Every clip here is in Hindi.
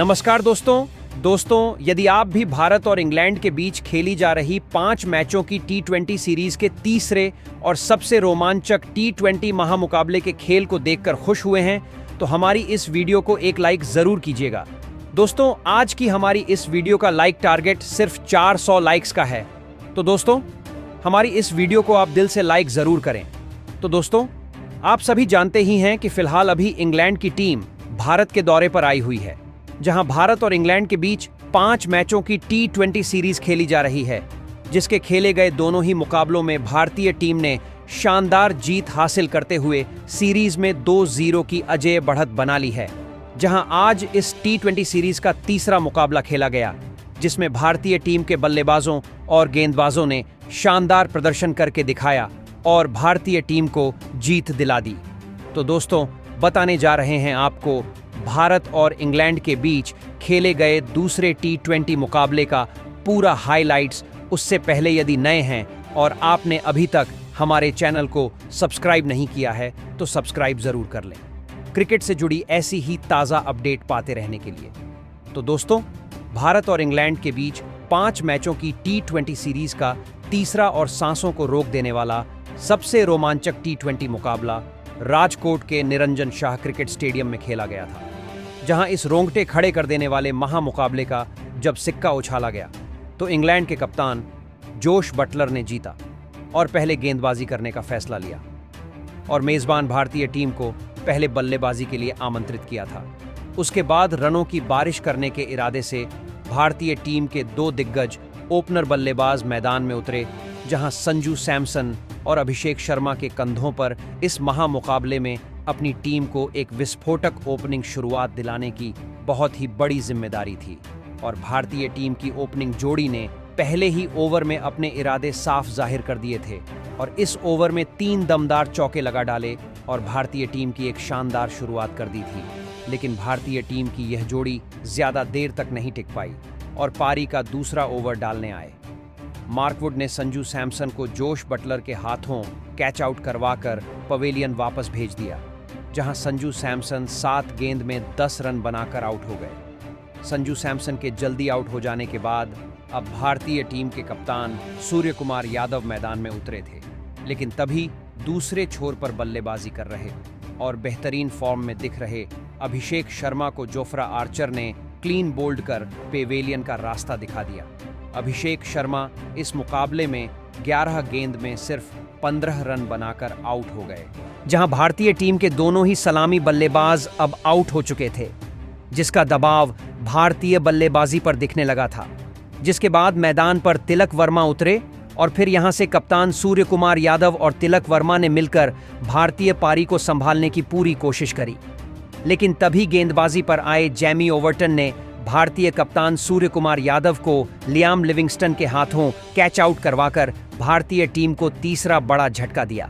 नमस्कार दोस्तों, यदि आप भी भारत और इंग्लैंड के बीच खेली जा रही 5 मैचों की T20 सीरीज के तीसरे और सबसे रोमांचक T20 महामुकाबले के खेल को देखकर खुश हुए हैं, तो हमारी इस वीडियो को एक लाइक जरूर कीजिएगा। दोस्तों, आज की हमारी इस वीडियो का लाइक टारगेट सिर्फ 400 लाइक्स का है। तो दोस्तों, हमारी इस वीडियो को आप दिल से लाइक जरूर करें। तो दोस्तों, आप सभी जानते ही हैं कि फिलहाल अभी इंग्लैंड की टीम भारत के दौरे पर आई हुई है, जहां भारत और इंग्लैंड के बीच 5 मैचों की T20 सीरीज खेली जा रही है, जिसके खेले गए दोनों ही मुकाबलों में भारतीय टीम ने शानदार जीत हासिल करते हुए सीरीज में 2-0 की अजेय बढ़त बना ली है। जहां आज इस T20 सीरीज का तीसरा मुकाबला खेला गया, जिसमें भारतीय टीम के बल्लेबाजों और गेंदबाजों ने शानदार प्रदर्शन करके दिखाया और भारतीय टीम को जीत दिला दी। तो दोस्तों, बताने जा रहे हैं आपको भारत और इंग्लैंड के बीच खेले गए दूसरे T20 मुकाबले का पूरा हाइलाइट्स। उससे पहले यदि नए हैं और आपने अभी तक हमारे चैनल को सब्सक्राइब नहीं किया है, तो सब्सक्राइब जरूर कर लें, क्रिकेट से जुड़ी ऐसी ही ताज़ा अपडेट पाते रहने के लिए। तो दोस्तों, भारत और इंग्लैंड के बीच 5 मैचों की T20 सीरीज का तीसरा और सांसों को रोक देने वाला सबसे रोमांचक T20 मुकाबला राजकोट के निरंजन शाह क्रिकेट स्टेडियम में खेला गया था, जहां इस रोंगटे खड़े कर देने वाले महामुकाबले का जब सिक्का उछाला गया, तो इंग्लैंड के कप्तान जोश बटलर ने जीता और पहले गेंदबाजी करने का फैसला लिया और मेजबान भारतीय टीम को पहले बल्लेबाजी के लिए आमंत्रित किया था। उसके बाद रनों की बारिश करने के इरादे से भारतीय टीम के 2 दिग्गज ओपनर बल्लेबाज मैदान में उतरे, जहां संजू सैमसन और अभिषेक शर्मा के कंधों पर इस महामुकाबले में अपनी टीम को एक विस्फोटक ओपनिंग शुरुआत दिलाने की बहुत ही बड़ी जिम्मेदारी थी। और भारतीय टीम की ओपनिंग जोड़ी ने पहले ही ओवर में अपने इरादे साफ जाहिर कर दिए थे और इस ओवर में 3 दमदार चौके लगा डाले और भारतीय टीम की एक शानदार शुरुआत कर दी थी। लेकिन भारतीय टीम की यह जोड़ी ज्यादा देर तक नहीं टिक पाई और पारी का दूसरा ओवर डालने आए। मार्क वुड ने संजू सैमसन को जोश बटलर के हाथों कैच आउट करवाकर पवेलियन वापस भेज दिया, जहां संजू सैमसन 7 गेंद में 10 रन बनाकर आउट हो गए। संजू सैमसन के जल्दी आउट हो जाने के बाद अब भारतीय टीम के कप्तान सूर्य कुमार यादव मैदान में उतरे थे, लेकिन तभी दूसरे छोर पर बल्लेबाजी कर रहे और बेहतरीन फॉर्म में दिख रहे अभिषेक शर्मा को जोफ्रा आर्चर ने क्लीन बोल्ड कर पेवेलियन का रास्ता दिखा दिया। अभिषेक शर्मा इस मुकाबले में 11 गेंद में सिर्फ 15 रन बनाकर आउट हो गए, जहां भारतीय टीम के दोनों ही सलामी बल्लेबाज अब आउट हो चुके थे, जिसका दबाव भारतीय बल्लेबाजी पर दिखने लगा था। जिसके बाद मैदान पर तिलक वर्मा उतरे और फिर यहां से कप्तान सूर्य कुमार यादव और तिलक वर्मा ने मिलकर भारतीय पारी को संभालने की पूरी कोशिश करी। लेकिन तभी गेंदबाजी पर आए जैमी ओवर्टन ने भारतीय कप्तान सूर्य कुमार यादव को लियाम लिविंगस्टन के हाथों कैच आउट करवाकर भारतीय टीम को तीसरा बड़ा झटका दिया।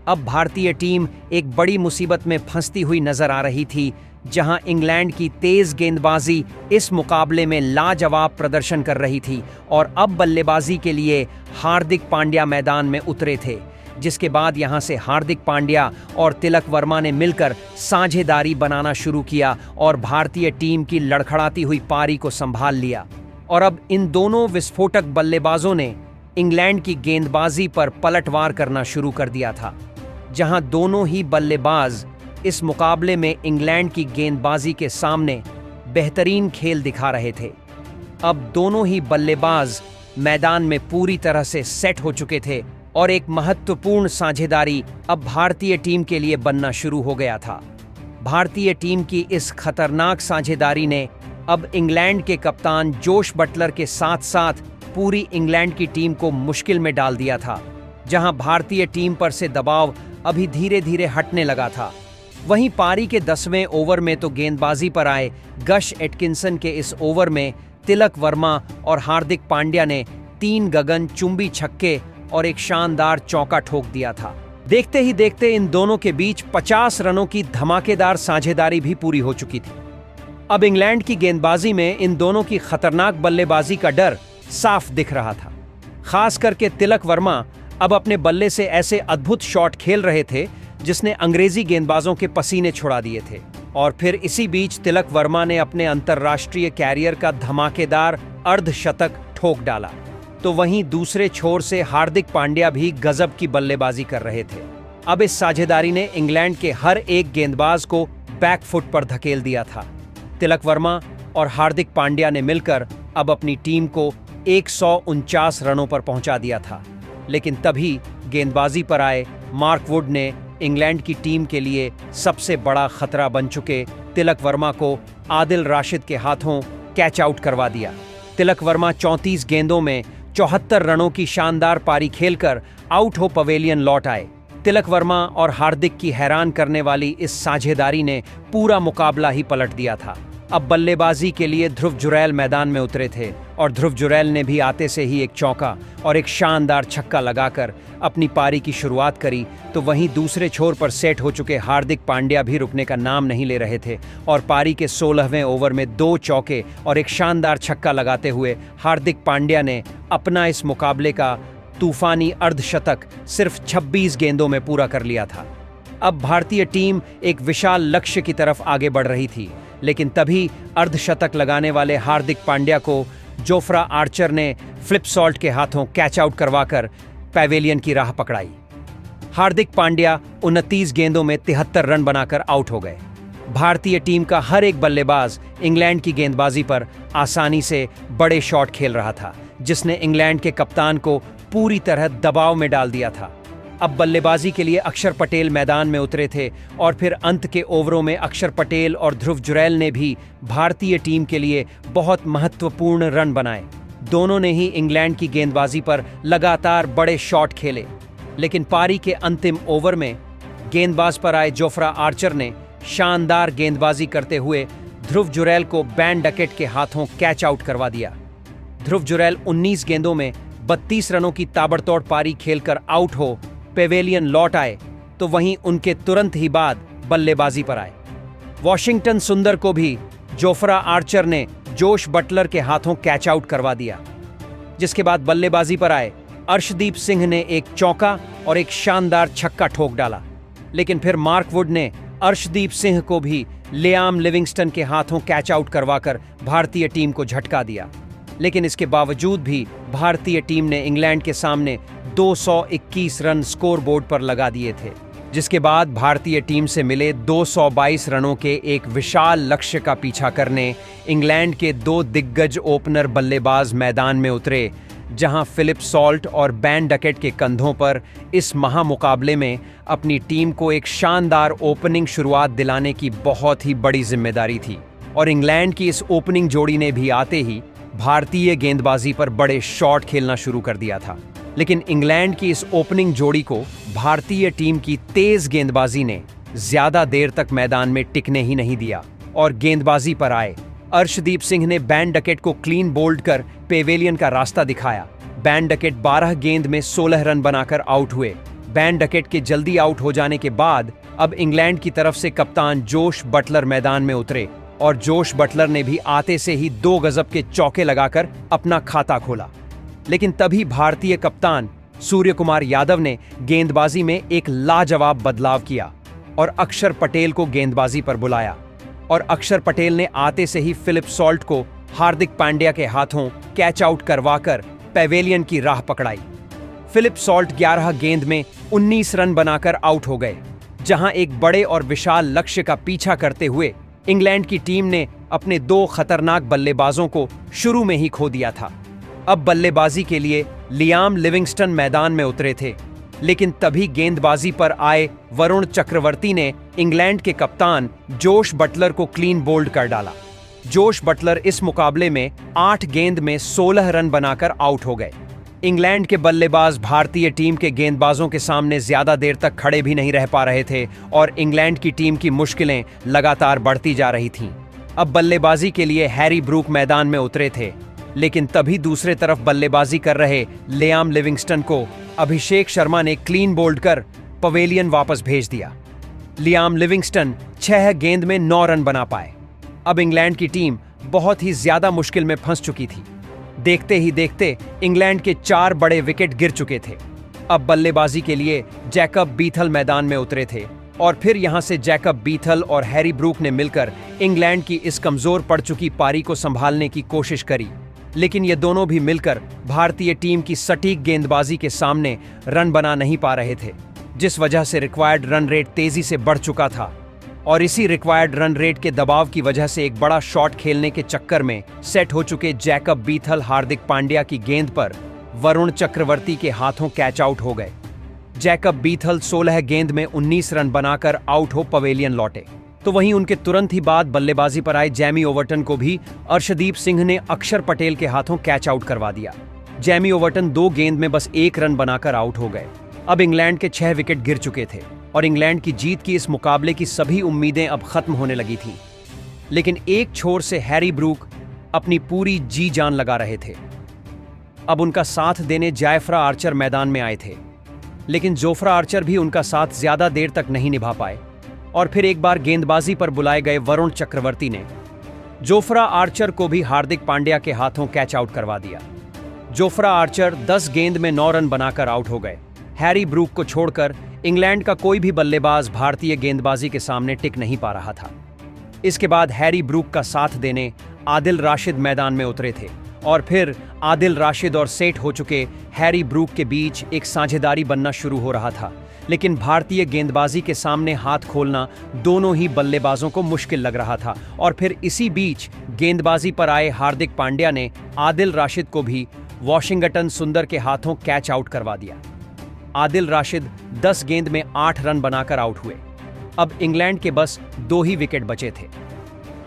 अब भारतीय टीम एक बड़ी मुसीबत में फंसती हुई नजर आ रही थी, जहां इंग्लैंड की तेज गेंदबाजी इस मुकाबले में लाजवाब प्रदर्शन कर रही थी और अब बल्लेबाजी के लिए हार्दिक पांड्या मैदान में उतरे थे। जिसके बाद यहां से हार्दिक पांड्या और तिलक वर्मा ने मिलकर साझेदारी बनाना शुरू किया और भारतीय टीम की लड़खड़ाती हुई पारी को संभाल लिया। और अब इन दोनों विस्फोटक बल्लेबाजों ने इंग्लैंड की गेंदबाजी पर पलटवार करना शुरू कर दिया था, जहां दोनों ही बल्लेबाज इस मुकाबले में इंग्लैंड की गेंदबाजी के सामने बेहतरीन खेल दिखा रहे थे। अब दोनों ही बल्लेबाज मैदान में पूरी तरह से सेट हो चुके थे और एक महत्वपूर्ण साझेदारी अब भारतीय टीम के लिए बनना शुरू हो गया था। भारतीय टीम की इस खतरनाक साझेदारी ने अब इंग्लैंड के कप्तान जोश बटलर के साथ साथ पूरी इंग्लैंड की टीम को मुश्किल में डाल दिया था, जहां भारतीय टीम पर से दबाव अभी धीरे धीरे हटने लगा था। वहीं पारी के 10वें ओवर में तो गेंदबाजी पर आए गश एटकिंसन के इस ओवर में तिलक वर्मा और हार्दिक पांड्या ने 3 गगनचुंबी छक्के और एक शानदार चौका ठोक दिया था। देखते ही देखते इन दोनों के बीच 50 रनों की धमाकेदार साझेदारी भी पूरी हो चुकी थी। अब इंग्लैंड की गेंदबाजी में इन दोनों की खतरनाक बल्लेबाजी का डर साफ दिख रहा था। खास करके तिलक वर्मा अब अपने बल्ले से ऐसे अद्भुत शॉट खेल रहे थे जिसने अंग्रेजी गेंदबाजों के पसीने छुड़ा दिए थे। और फिर इसी बीच तिलक वर्मा ने अपने अंतर्राष्ट्रीय कैरियर का धमाकेदार अर्धशतक ठोक डाला। तो वहीं दूसरे छोर से हार्दिक पांड्या भी गजब की बल्लेबाजी कर रहे थे। अब इस साझेदारी ने इंग्लैंड के हर एक गेंदबाज को बैकफुट पर धकेल दिया था। तिलक वर्मा और हार्दिक पांड्या ने मिलकर अब अपनी टीम को 149 रनों पर पहुंचा दिया था। लेकिन तभी गेंदबाजी पर आए मार्क वुड ने इंग्लैंड की टीम के लिए सबसे बड़ा खतरा बन चुके तिलक वर्मा को आदिल राशिद के हाथों कैच आउट करवा दिया। तिलक वर्मा 34 गेंदों में 74 रनों की शानदार पारी खेलकर आउट हो पवेलियन लौट आए। तिलक वर्मा और हार्दिक की हैरान करने वाली इस साझेदारी ने पूरा मुकाबला ही पलट दिया था। अब बल्लेबाजी के लिए ध्रुव जुरैल मैदान में उतरे थे और ध्रुव जुरैल ने भी आते से ही एक चौका और एक शानदार छक्का लगाकर अपनी पारी की शुरुआत करी। तो वहीं दूसरे छोर पर सेट हो चुके हार्दिक पांड्या भी रुकने का नाम नहीं ले रहे थे और पारी के 16वें ओवर में 2 चौके और एक शानदार छक्का लगाते हुए हार्दिक पांड्या ने अपना इस मुकाबले का तूफानी अर्धशतक सिर्फ 26 गेंदों में पूरा कर लिया था। अब भारतीय टीम एक विशाल लक्ष्य की तरफ आगे बढ़ रही थी, लेकिन तभी अर्धशतक लगाने वाले हार्दिक पांड्या को जोफ्रा आर्चर ने फ्लिप सॉल्ट के हाथों कैच आउट करवाकर पैवेलियन की राह पकड़ाई। हार्दिक पांड्या 29 गेंदों में 73 रन बनाकर आउट हो गए। भारतीय टीम का हर एक बल्लेबाज इंग्लैंड की गेंदबाजी पर आसानी से बड़े शॉट खेल रहा था, जिसने इंग्लैंड के कप्तान को पूरी तरह दबाव में डाल दिया था। अब बल्लेबाजी के लिए अक्षर पटेल मैदान में उतरे थे और फिर अंत के ओवरों में अक्षर पटेल और ध्रुव जुरैल ने भी भारतीय टीम के लिए बहुत महत्वपूर्ण रन बनाए। दोनों ने ही इंग्लैंड की गेंदबाजी पर लगातार बड़े शॉट खेले, लेकिन पारी के अंतिम ओवर में गेंदबाज पर आए जोफ्रा आर्चर ने शानदार गेंदबाजी करते हुए ध्रुव जुरैल को बैन डकेट के हाथों कैच आउट करवा दिया। ध्रुव जुरैल 19 गेंदों में 32 रनों की ताबड़तोड़ पारी खेलकर आउट हो पेवेलियन लौट आए। तो वहीं उनके तुरंत ही बाद बल्लेबाजी पर आए वॉशिंगटन सुंदर को भी जोफ्रा आर्चर ने जोश बटलर के हाथों कैच आउट करवा दिया, जिसके बाद बल्लेबाजी पर आए अर्शदीप सिंह ने एक चौका और एक शानदार छक्का ठोक डाला। लेकिन फिर मार्क वुड ने अर्शदीप सिंह को भी लियाम लिविंगस्टन के हाथों कैच आउट करवाकर भारतीय टीम को झटका दिया। लेकिन इसके बावजूद भी भारतीय टीम ने इंग्लैंड के सामने 221 रन स्कोर बोर्ड पर लगा दिए थे, जिसके बाद भारतीय टीम से मिले 222 रनों के एक विशाल लक्ष्य का पीछा करने इंग्लैंड के 2 दिग्गज ओपनर बल्लेबाज मैदान में उतरे, जहां फिलिप सॉल्ट और बैन डकेट के कंधों पर इस महामुकाबले में अपनी टीम को एक शानदार ओपनिंग शुरुआत दिलाने की बहुत ही बड़ी जिम्मेदारी थी। और इंग्लैंड की इस ओपनिंग जोड़ी ने भी आते ही भारतीय गेंदबाजी पर बड़े शॉट खेलना शुरू कर दिया था। लेकिन इंग्लैंड की इस ओपनिंग जोड़ी को भारतीय टीम की तेज गेंदबाजी ने ज्यादा देर तक मैदान में टिकने ही नहीं दिया और गेंदबाजी पर आए अर्शदीप सिंह ने बैन डकेट को क्लीन बोल्ड कर पेवेलियन का रास्ता दिखाया। बैन डकेट 12 गेंद में 16 रन बनाकर आउट हुए। बैन डकेट के जल्दी आउट हो जाने के बाद अब इंग्लैंड की तरफ से कप्तान जोश बटलर मैदान में उतरे और जोश बटलर ने भी आते से ही 2 गजब के चौके लगाकर अपना खाता खोला। लेकिन तभी भारतीय कप्तान सूर्य कुमार यादव ने गेंदबाजी में एक लाजवाब बदलाव किया और अक्षर पटेल को गेंदबाजी पर बुलाया और अक्षर पटेल ने आते से ही फिलिप सॉल्ट को हार्दिक पांड्या के हाथों कैच आउट करवाकर पेवेलियन की राह पकड़ाई। फिलिप सॉल्ट 11 गेंद में 19 रन बनाकर आउट हो गए, जहां एक बड़े और विशाल लक्ष्य का पीछा करते हुए इंग्लैंड की टीम ने अपने 2 खतरनाक बल्लेबाजों को शुरू में ही खो दिया था। अब बल्लेबाजी के लिए लियाम लिविंगस्टन मैदान में उतरे थे, लेकिन तभी गेंदबाजी पर आए वरुण चक्रवर्ती ने इंग्लैंड के कप्तान जोश बटलर को क्लीन बोल्ड कर डाला। जोश बटलर इस मुकाबले में 8 गेंद में 16 रन बनाकर आउट हो गए। इंग्लैंड के बल्लेबाज भारतीय टीम के गेंदबाजों के सामने ज्यादा देर तक खड़े भी नहीं रह पा रहे थे और इंग्लैंड की टीम की मुश्किलें लगातार बढ़ती जा रही थीं। अब बल्लेबाजी के लिए हैरी ब्रूक मैदान में उतरे थे, लेकिन तभी दूसरे तरफ बल्लेबाजी कर रहे लियाम लिविंगस्टन को अभिषेक शर्मा ने क्लीन बोल्ड कर पवेलियन वापस भेज दिया। लियाम लिविंगस्टन 6 गेंद में 9 रन बना पाए। अब इंग्लैंड की टीम बहुत ही ज्यादा मुश्किल में फंस चुकी थी। देखते ही देखते इंग्लैंड के 4 बड़े विकेट गिर चुके थे। अब बल्लेबाजी के लिए जैकब बीथल मैदान में उतरे थे और फिर यहां से जैकब बीथल और हैरी ब्रूक ने मिलकर इंग्लैंड की इस कमजोर पड़ चुकी पारी को संभालने की कोशिश करी, लेकिन ये दोनों भी मिलकर भारतीय टीम की सटीक गेंदबाजी के सामने रन बना नहीं पा रहे थे, जिस वजह से रिक्वायर्ड रन रेट तेजी से बढ़ चुका था। और इसी रिक्वायर्ड रन रेट के दबाव की वजह से एक बड़ा शॉट खेलने के चक्कर में सेट हो चुके जैकब बीथल हार्दिक पांड्या की गेंद पर वरुण चक्रवर्ती के हाथों कैच आउट हो गए। जैकब बीथल 16 गेंद में 19 रन बनाकर आउट हो पवेलियन लौटे। तो वहीं उनके तुरंत ही बाद बल्लेबाजी पर आए जैमी ओवर्टन को भी अर्शदीप सिंह ने अक्षर पटेल के हाथों कैच आउट करवा दिया। जैमी ओवर्टन 2 गेंद में बस 1 रन बनाकर आउट हो गए। अब इंग्लैंड के 6 विकेट गिर चुके थे और इंग्लैंड की जीत की इस मुकाबले की सभी उम्मीदें अब खत्म होने लगी थीं। लेकिन एक छोर से हैरी ब्रूक अपनी पूरी जी जान लगा रहे थे। अब उनका साथ देने जायफ्रा आर्चर मैदान में आए थे, लेकिन जोफ्रा आर्चर भी उनका साथ ज्यादा देर तक नहीं निभा पाए और फिर एक बार गेंदबाजी पर बुलाए गए वरुण चक्रवर्ती ने जोफ्रा आर्चर को भी हार्दिक पांड्या के हाथों कैच आउट करवा दिया। जोफ्रा आर्चर 10 गेंद में 9 रन बनाकर आउट हो गए। हैरी ब्रूक को छोड़कर इंग्लैंड का कोई भी बल्लेबाज भारतीय गेंदबाजी के सामने टिक नहीं पा रहा था। इसके बाद हैरी ब्रूक का साथ देने आदिल राशिद मैदान में उतरे थे और फिर आदिल राशिद और सेट हो चुके हैरी ब्रूक के बीच एक साझेदारी बनना शुरू हो रहा था, लेकिन भारतीय गेंदबाजी के सामने हाथ खोलना दोनों ही बल्लेबाजों को मुश्किल लग रहा था। और फिर इसी बीच गेंदबाजी पर आए हार्दिक पांड्या ने आदिल राशिद को भी वॉशिंगटन सुंदर के हाथों कैच आउट करवा दिया। आदिल राशिद 10 गेंद में 8 रन बनाकर आउट हुए। अब इंग्लैंड के बस 2 ही विकेट बचे थे।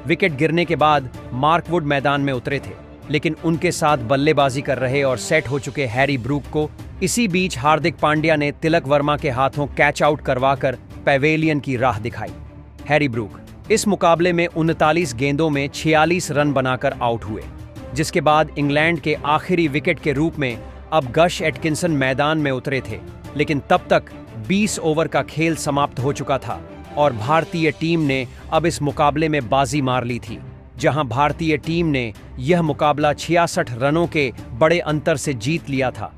विकेट गिरने के बाद मार्क वुड मैदान में उतरे थे, लेकिन उनके साथ बल्लेबाजी कर रहे और सेट हो चुके हैरी ब्रूक को इसी बीच हार्दिक पांड्या ने तिलक वर्मा के हाथों कैच आउट करवाकर पवेलियन की राह दिखाई। हैरी ब्रूक इस मुकाबले में 39 गेंदों में 46 रन बनाकर आउट हुए, जिसके बाद इंग्लैंड के आखिरी विकेट के रूप में अब गश एटकिंसन मैदान में उतरे थे। लेकिन तब तक 20 ओवर का खेल समाप्त हो चुका था और भारतीय टीम ने अब इस मुकाबले में बाजी मार ली थी, जहां भारतीय टीम ने यह मुकाबला 66 रनों के बड़े अंतर से जीत लिया था।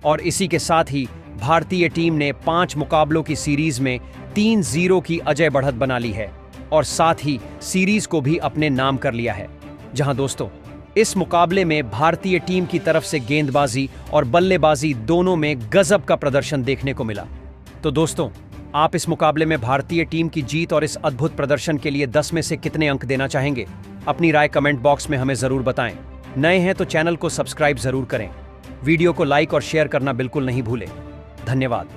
और इसी के साथ ही भारतीय टीम ने 5 मुकाबलों की सीरीज में 3-0 की अजय बढ़त बना ली है और साथ ही सीरीज को भी अपने नाम कर लिया है। जहां दोस्तों इस मुकाबले में भारतीय टीम की तरफ से गेंदबाजी और बल्लेबाजी दोनों में गजब का प्रदर्शन देखने को मिला। तो दोस्तों, आप इस मुकाबले में भारतीय टीम की जीत और इस अद्भुत प्रदर्शन के लिए 10 में से कितने अंक देना चाहेंगे? अपनी राय कमेंट बॉक्स में हमें जरूर बताएं। नए हैं तो चैनल को सब्सक्राइब जरूर करें। वीडियो को लाइक और शेयर करना बिल्कुल नहीं भूलें। धन्यवाद।